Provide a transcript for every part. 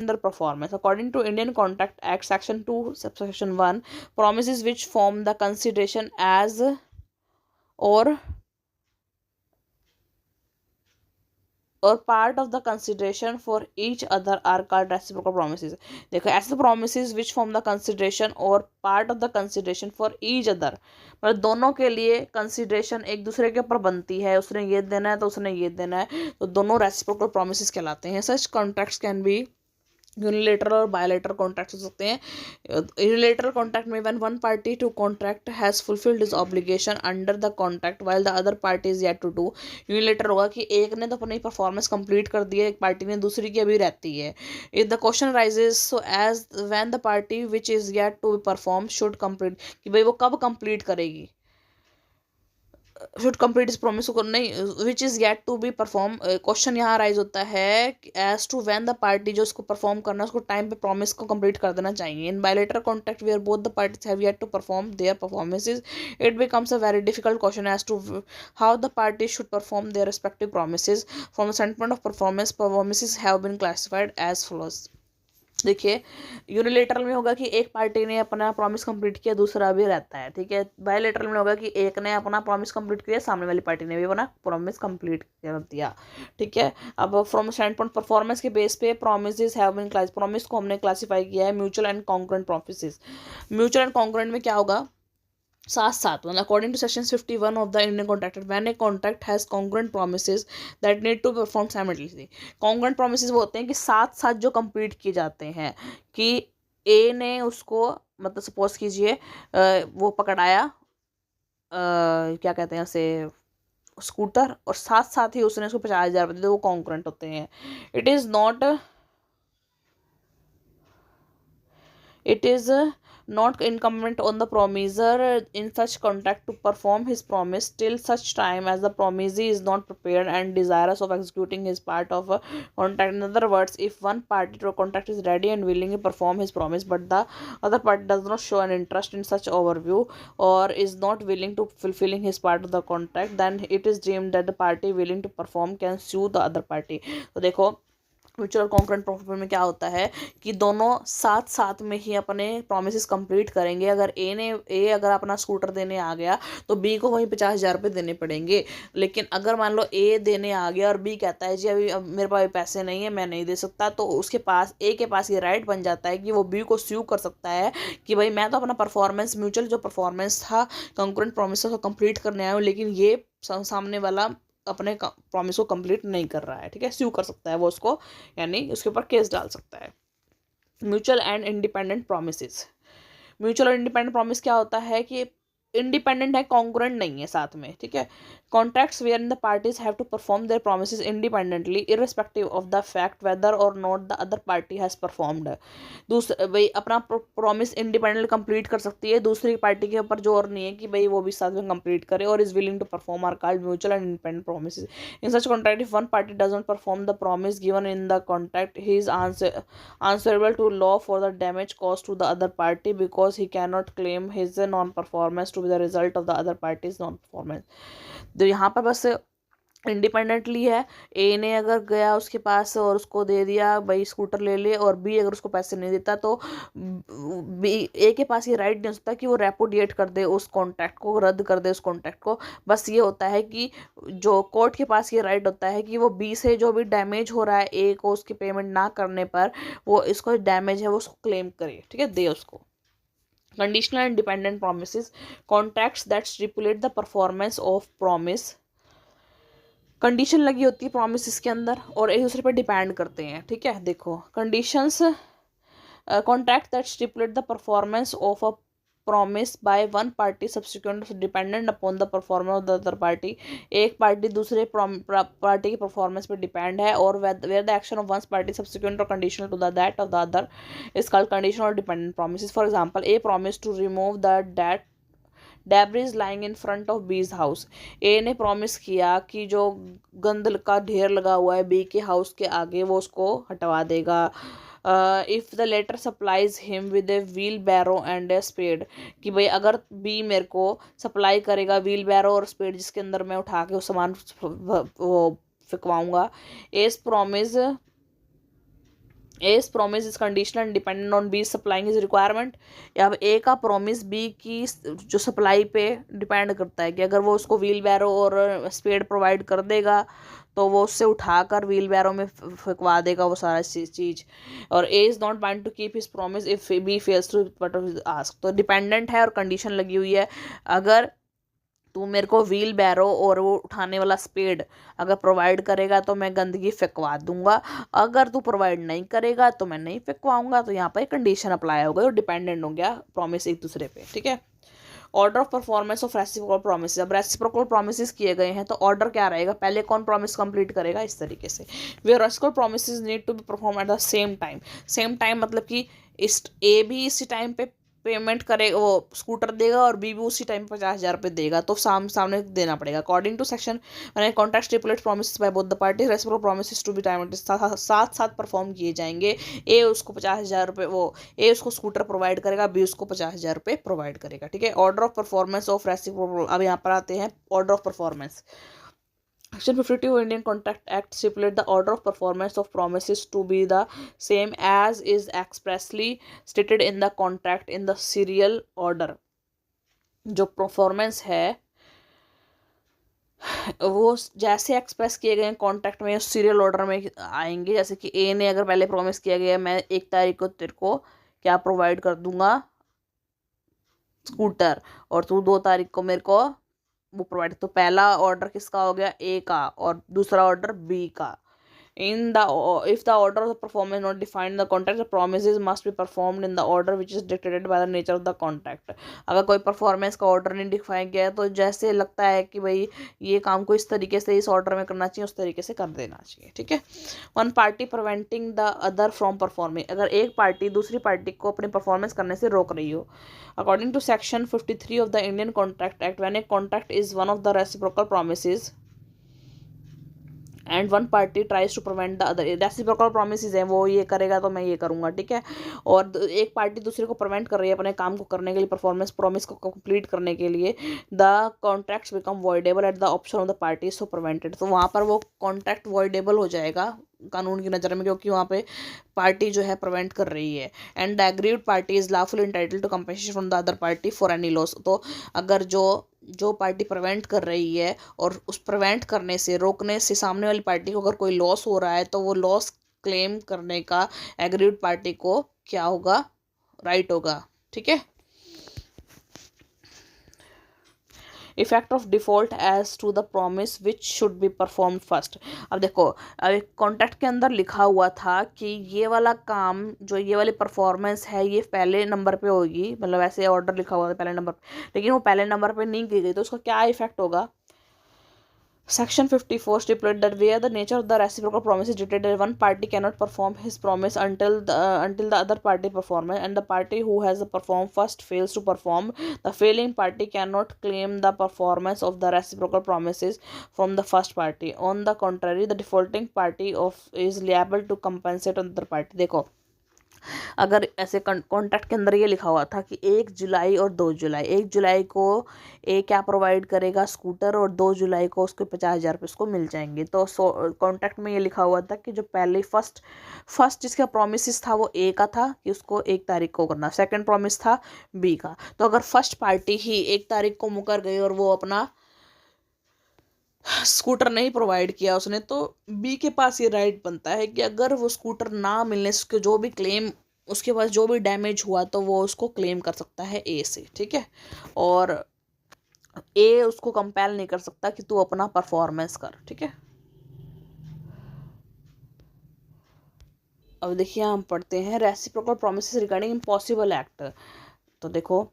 under performance. According to Indian Contract Act, Section 2, Subsection 1, promises which form the consideration as or part of the consideration for each other are called reciprocal promises. देखो ऐसे promises which form the consideration or part of the consideration for each other, मतलब दोनों के लिए consideration एक दूसरे के ऊपर बनती है, उसने ये देना है तो उसने ये देना है, तो दोनों reciprocal promises कहलाते हैं. Such contracts can be unilateral और बायोलेटरल कॉन्ट्रैक्ट हो सकते हैं. यूनिलेटरल कॉन्ट्रैक्ट में when one party to contract has fulfilled his obligation under the contract while the other party is yet to do. Unilateral होगा कि एक ने तो अपनी परफॉर्मेंस कंप्लीट कर दी है, एक पार्टी ने दूसरी की अभी रहती है. If the question arises so as when the party which is yet to perform should complete, कि भाई वो कब कंप्लीट करेगी, शुड कंप्लीट इज प्रॉमिस को नहीं, which is yet to be perform. Question यहाँ राइज होता है as to when the party जो उसको परफॉर्म करना है उसको टाइम पे प्रॉमिस को कंप्लीट कर देना चाहिए. In bilateral contract where both the parties have yet to perform their performances, it becomes a very difficult question as to how the party should perform their respective promises. From the standpoint of performance, performances have been classified as follows. देखिए unilateral में होगा कि एक party ने अपना promise complete किया, दूसरा भी रहता है, ठीक है. बायलेटरल में होगा कि एक ने अपना प्रॉमिस कंप्लीट किया, सामने वाली पार्टी ने भी अपना प्रॉमिस कंप्लीट कर दिया, ठीक है. अब फ्रॉम स्टैंड पॉइंट परफॉर्मेंस के बेस पे promises have been class, promise को हमने क्लासीफाई किया है mutual and congruent promises. Mutual and congruent में क्या होगा, साथ साथ, मतलब according to section 51 of the Indian contract, when a contract has congruent promises that need to perform simultaneously. Congruent promises वो होते हैं कि साथ साथ जो कंप्लीट किए जाते हैं, कि ए ने उसको, मतलब सपोज कीजिए वो पकड़ाया, क्या कहते हैं उसे, स्कूटर, और साथ साथ ही उसने उसको 50,000 रुपये दिए, वो कॉन्ग्रुएंट होते हैं. It is not, it is not incumbent on the promisor in such contract to perform his promise till such time as the promisee is not prepared and desirous of executing his part of a contract. In other words, if one party to a contract is ready and willing to perform his promise but the other party does not show an interest in such overview or is not willing to fulfilling his part of the contract, then it is deemed that the party willing to perform can sue the other party. तो देखो mutual congruent promise में क्या होता है कि दोनों साथ साथ में ही अपने प्रॉमिसेस कंप्लीट करेंगे. अगर ए अगर अपना स्कूटर देने आ गया तो बी को वहीं 50,000 रुपये देने पड़ेंगे. लेकिन अगर मान लो ए देने आ गया और बी कहता है जी अभी अब मेरे पास पैसे नहीं है, मैं नहीं दे सकता, तो उसके पास ए के पास ये राइट बन जाता है कि वो बी को स्यू कर सकता है कि भाई मैं तो अपना परफॉर्मेंस, म्यूचुअल जो परफॉर्मेंस था कॉन्ग्रुएंट प्रॉमिस को कंप्लीट करने आया हूँ, लेकिन ये सामने वाला अपने प्रॉमिस को कंप्लीट नहीं कर रहा है, ठीक है. स्यू कर सकता है वो उसको, यानी उसके ऊपर केस डाल सकता है. Mutual and independent promises. Mutual और इंडिपेंडेंट प्रॉमिस क्या होता है कि इंडिपेंडेंट है, कॉन्ग्रुएंट नहीं है साथ में, ठीक है. Contracts where the parties have to perform their promises independently irrespective of the fact whether or not the other party has performed. दूसरा भाई अपना प्रॉमिस इंडिपेंडेंटली कंप्लीट कर सकती है, दूसरी पार्टी के ऊपर जोर नहीं है कि भाई वो भी साथ में कंप्लीट करे, और is willing to perform are called mutual and independent promises. In such contract if one party does not perform the promise given in the contract he is answerable to law for the damage caused to the other party because he cannot claim his non-performance to be the result of the other party's non-performance. तो यहाँ पर बस independently है, ए ने अगर गया उसके पास और उसको दे दिया भाई स्कूटर ले ले, और बी अगर उसको पैसे नहीं देता तो बी ए के पास ये राइट नहीं हो सकता कि वो रेपुडिएट कर दे उस कॉन्ट्रैक्ट को, रद्द कर दे उस कॉन्ट्रैक्ट को. बस ये होता है कि जो कोर्ट के पास ये राइट होता है कि वो बी से जो भी डैमेज हो रहा है ए को उसकी पेमेंट ना करने पर, वो इसको डैमेज है वो उसको क्लेम करे, ठीक है, दे उसको. Conditional and dependent promises. Contracts that stipulate the performance of promise. Condition लगी होती है प्रॉमिस के अंदर और एक दूसरे पर डिपेंड करते हैं, ठीक है. देखो conditions, contract that stipulate the performance of a promise by one party subsequent dependent upon the performance of the other party. एक पार्टी दूसरे पार्टी की परफॉर्मेंस पर डिपेंड है, और where the action of one party subsequent और conditional to the that of the other is called conditional और dependent promises. For example a promise to remove the date debris lying in front of बीज house. ए ने promise किया कि जो गंद का ढेर लगा हुआ है बी के हाउस के आगे वो उसको हटवा देगा. If the latter supplies him with a wheelbarrow and a spade, कि भाई अगर बी मेरे को सप्लाई करेगा व्हील बैरो और स्पेड जिसके अंदर मैं उठा के उस सामान वो फिकवाऊँगा. As promise A's promise is conditional and dependent on B supplying his requirement। या अब A का promise B की जो सप्लाई पे डिपेंड करता है कि अगर वो उसको व्हील बैरो और स्पेड प्रोवाइड कर देगा तो वो उससे उठाकर व्हील बैरो में फेंकवा देगा वो सारा चीज़। और A is not bind to keep his promise if B fails to what ask. तो डिपेंडेंट है और कंडीशन लगी हुई है। अगर तू मेरे को व्हील बैरो और वो उठाने वाला स्पेड अगर प्रोवाइड करेगा तो मैं गंदगी फेंकवा दूंगा, अगर तू प्रोवाइड नहीं करेगा तो मैं नहीं फेंकवाऊंगा। तो यहाँ पर कंडीशन अप्लाई हो गई और डिपेंडेंट हो गया प्रॉमिस एक दूसरे पे। ठीक है। Order of performance of reciprocal promise. अब रेसिप्रोकल प्रोमिस किए गए हैं तो ऑर्डर क्या रहेगा, पहले कौन प्रॉमिस कंप्लीट करेगा, इस तरीके से। Where reciprocal promise need to be perform at the same time. Same time मतलब कि इस ए भी इसी टाइम पे पेमेंट करेगा, वो स्कूटर देगा, और बी भी उसी टाइम 50,000 रुपये देगा, तो सामने देना पड़ेगा। According to section contract stipulate promise by both the party reciprocal promise to be time साथ साथ परफॉर्म किए जाएंगे। ए उसको 50,000 रुपये, वो ए उसको स्कूटर प्रोवाइड करेगा, बी उसको 50,000 रुपये प्रोवाइड करेगा। ठीक है। Order of performance of reciprocal. अब यहाँ पर आते हैं order of performance. Section 52 Indian Contract Act stipulate the order of performance of promises to be the same as is expressly stated in the contract in the serial order। जो performance है वो जैसे express किए गए contract में serial order में आएंगे। जैसे कि ए ने अगर पहले प्रॉमिस किया गया मैं 1 तारीख को तेरे को क्या प्रोवाइड कर दूंगा, स्कूटर, और तू 2 तारीख को मेरे को वो प्रोवाइड। तो पहला ऑर्डर किसका हो गया, ए का, और दूसरा ऑर्डर बी का। In the if the order of the performance not defined in the contract, the promises must be performed in the order which is dictated by the nature of the contract। अगर कोई performance का order नहीं define किया है तो जैसे लगता है कि भाई ये काम को इस तरीके से इस ऑर्डर में करना चाहिए उस तरीके से कर देना चाहिए। ठीक है। One party preventing the other from performing. अगर एक पार्टी दूसरी पार्टी को अपनी परफॉर्मेंस करने से रोक रही हो। According to section 53 of the Indian contract act, when a contract is one of the reciprocal promises and one party tries to prevent the other. Reciprocal promises है, वो ये करेगा तो मैं ये करूँगा। ठीक है। और एक पार्टी दूसरे को प्रिवेंट कर रही है अपने काम को करने के लिए, परफॉर्मेंस प्रॉमिस को कंप्लीट करने के लिए, the contracts become voidable at the option of the party so prevented. तो वहाँ पर वो कॉन्ट्रैक्ट वॉइडेबल हो जाएगा कानून की नज़र में, क्योंकि वहाँ पे पार्टी जो है प्रिवेंट कर रही है। And the agreed party is lawfully entitled to compensation from the other party for any loss. तो अगर जो पार्टी प्रिवेंट कर रही है और उस प्रिवेंट करने से, रोकने से सामने वाली पार्टी को अगर कोई लॉस हो रहा है तो वो लॉस क्लेम करने का एग्रीड पार्टी को क्या होगा, राइट होगा। ठीक है। Effect of default as to the promise which should be perform first. अब देखो, अब एक कॉन्ट्रैक्ट के अंदर लिखा हुआ था कि ये वाला काम, जो ये वाली परफॉर्मेंस है, ये पहले नंबर पे होगी, मतलब ऐसे ऑर्डर लिखा हुआ था पहले नंबर पे, लेकिन वो पहले नंबर पे नहीं की गई, तो उसका क्या इफेक्ट होगा। Section 54 stipulates that where the nature of the reciprocal promise is dictated, one party cannot perform his promise until the other party performs, and the party who has performed first fails to perform, the failing party cannot claim the performance of the reciprocal promises from the first party। On the contrary, the defaulting party is liable to compensate another party। देखो, अगर ऐसे contract के अंदर ये लिखा हुआ था कि 1 जुलाई और 2 जुलाई, 1 जुलाई को ए क्या प्रोवाइड करेगा, स्कूटर, और 2 जुलाई को उसको 50,000 रुपये उसको मिल जाएंगे। तो कॉन्ट्रैक्ट में ये लिखा हुआ था कि जो पहले फर्स्ट जिसका प्रॉमिस था वो ए का था कि उसको 1 तारीख को करना, सेकंड प्रॉमिस था बी का। तो अगर फर्स्ट पार्टी ही 1 तारीख को मुकर गई और वो अपना स्कूटर नहीं प्रोवाइड किया उसने, तो बी के पास ये राइट बनता है कि अगर वो स्कूटर ना मिलने से जो भी क्लेम, उसके पास जो भी डैमेज हुआ तो वो उसको क्लेम कर सकता है ए से। ठीक है। और ए उसको कंपेल नहीं कर सकता कि तू अपना परफॉर्मेंस कर। ठीक है। अब देखिए हम पढ़ते हैं reciprocal promises regarding impossible act. तो देखो,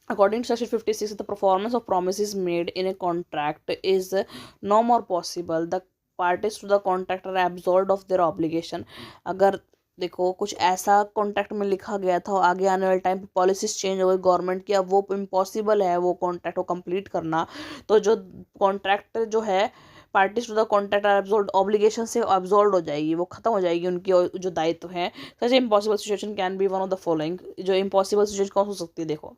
according to section 56, the performance of promises made in a contract is no more possible, the parties to the contract are absolved of their obligation। अगर देखो कुछ ऐसा कॉन्ट्रैक्ट में लिखा गया था, आगे आने वाले टाइम पे पॉलिसीज चेंज हो गई गवर्नमेंट की, अब वो इम्पॉसिबल है वो कॉन्ट्रैक्ट को कंप्लीट करना, तो जो कॉन्ट्रैक्ट जो है parties to the contract are absolved, obligation से एब्सॉल्व्ड हो जाएगी, वो खत्म हो जाएगी उनकी जो दायित्व है। Such impossible situation can be one of the following. जो इम्पॉसिबल सिचुएशन कौन हो सकती है, देखो,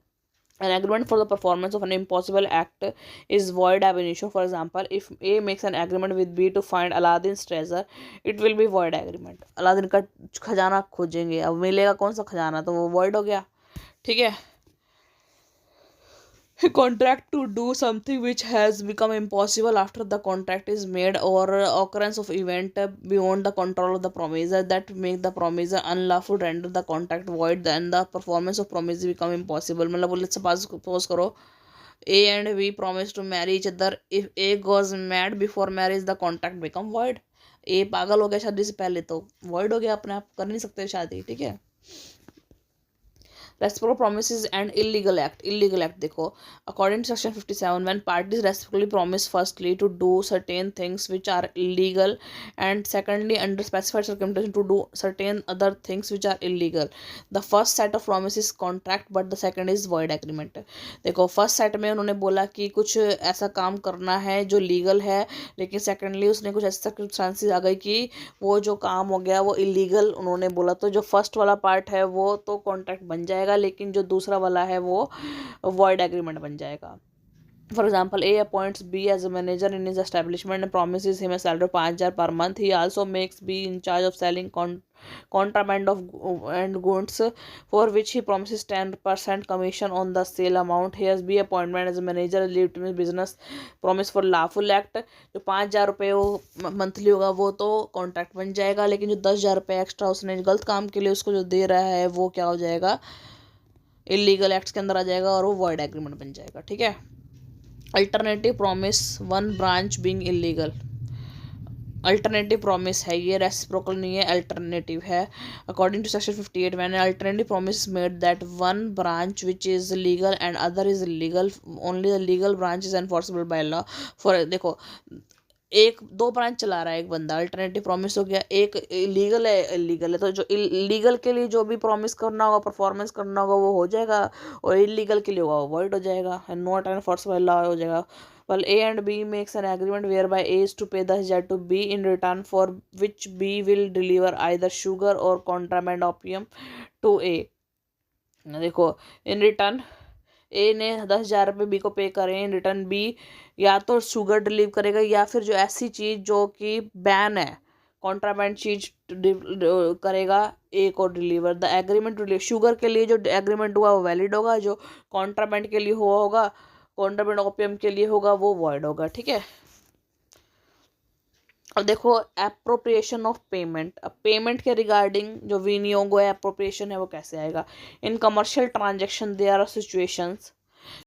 An agreement for the performance of an impossible act is void ab initio. For example, if A makes an agreement with B to find Aladdin's treasure, it will be void agreement. Aladdin का खजाना खोजेंगे, अब मिलेगा कौन सा खजाना, तो वो void हो गया. ठीक है. A contract to do something which has become impossible after the contract is made, or occurrence of event beyond the control of the promiser that make the promiser unlawful, render the contract void, then the performance of promise become impossible. मतलब let's suppose करो A and B promise to marry each other. If A goes mad before marriage, the contract become void. A पागल हो गया शादी से पहले तो void हो गया, अपने आप कर नहीं सकते शादी. ठीक है. Reciprocal promises and illegal act. Illegal act देखो, according to section 57, when parties reciprocally promise firstly to do certain things which are illegal, and secondly under specified circumstances to do certain other things which are illegal, the first set of promises is contract but the second is void agreement. देखो first set में उन्होंने बोला कि कुछ ऐसा काम करना है जो लीगल है, लेकिन सेकेंडली उसने कुछ ऐसी सर्कमस्टांसेस आ गई कि वो जो काम हो गया वो इलीगल उन्होंने बोला, तो जो फर्स्ट वाला पार्ट है वो तो कॉन्ट्रैक्ट बन जाएगा, लेकिन जो दूसरा वाला है वो वॉइड एग्रीमेंट बन जाएगा. For example, A appoints B as a manager in his establishment and promises him a salary of 5,000 per month. He also makes B in charge of selling contraband and goods, for which he promises 10% commission on the sale amount. He has B appointment as a manager leave to his business promise for lawful act. जो 5,000 रुपये वो monthly होगा वो तो contract बन जाएगा, लेकिन जो 10,000 रुपये एक्स्ट्रा उसने गलत काम के लिए उसको जो दे रहा है वो क्या हो जाएगा, इलीगल एक्ट्स के अंदर आ जाएगा और वो वॉइड एग्रीमेंट बन जाएगा. ठीक है. Alternative promise one branch being illegal. Alternative promise है ये, रेसिप्रोकल नहीं है, अल्टरनेटिव है. अकॉर्डिंग टू सेक्शन 58, मैंने alternative promise made that one branch which is legal and other is illegal, only the legal branch is enforceable by law. For देखो एक दो branch चला रहा है एक बंदा, अल्टरनेटिव प्रॉमिस हो गया, एक इलीगल है, इलीगल है, तो जो इलीगल के लिए जो भी प्रॉमिस करना होगा, परफॉर्मेंस करना होगा वो हो जाएगा, और इलीगल के लिए होगा वो वॉइड हो जाएगा, नॉट एनफोर्सेबल लॉ हो जाएगा. Well, A and B makes an agreement whereby A is to pay the हजार to B in return for which B will deliver either sugar or contraband opium to A. देखो in return ए ने 10,000 रुपये B को पे करें, in return B या तो sugar डिलीव करेगा या फिर जो ऐसी चीज़ जो कि बैन है, कॉन्ट्राबैंड चीज करेगा ए को डिलीवर. द एग्रीमेंट शुगर के लिए जो एग्रीमेंट हुआ वो वैलिड होगा, जो कॉन्ट्राबैंड के लिए हुआ होगा, कॉन्ट्राबैंड ओपियम के लिए होगा वो वॉइड होगा. ठीक है. अब देखो एप्रोप्रिएशन ऑफ पेमेंट. अब पेमेंट के रिगार्डिंग जो विनियोग है, एप्रोप्रिएशन है, वो कैसे आएगा. In commercial transaction there are situations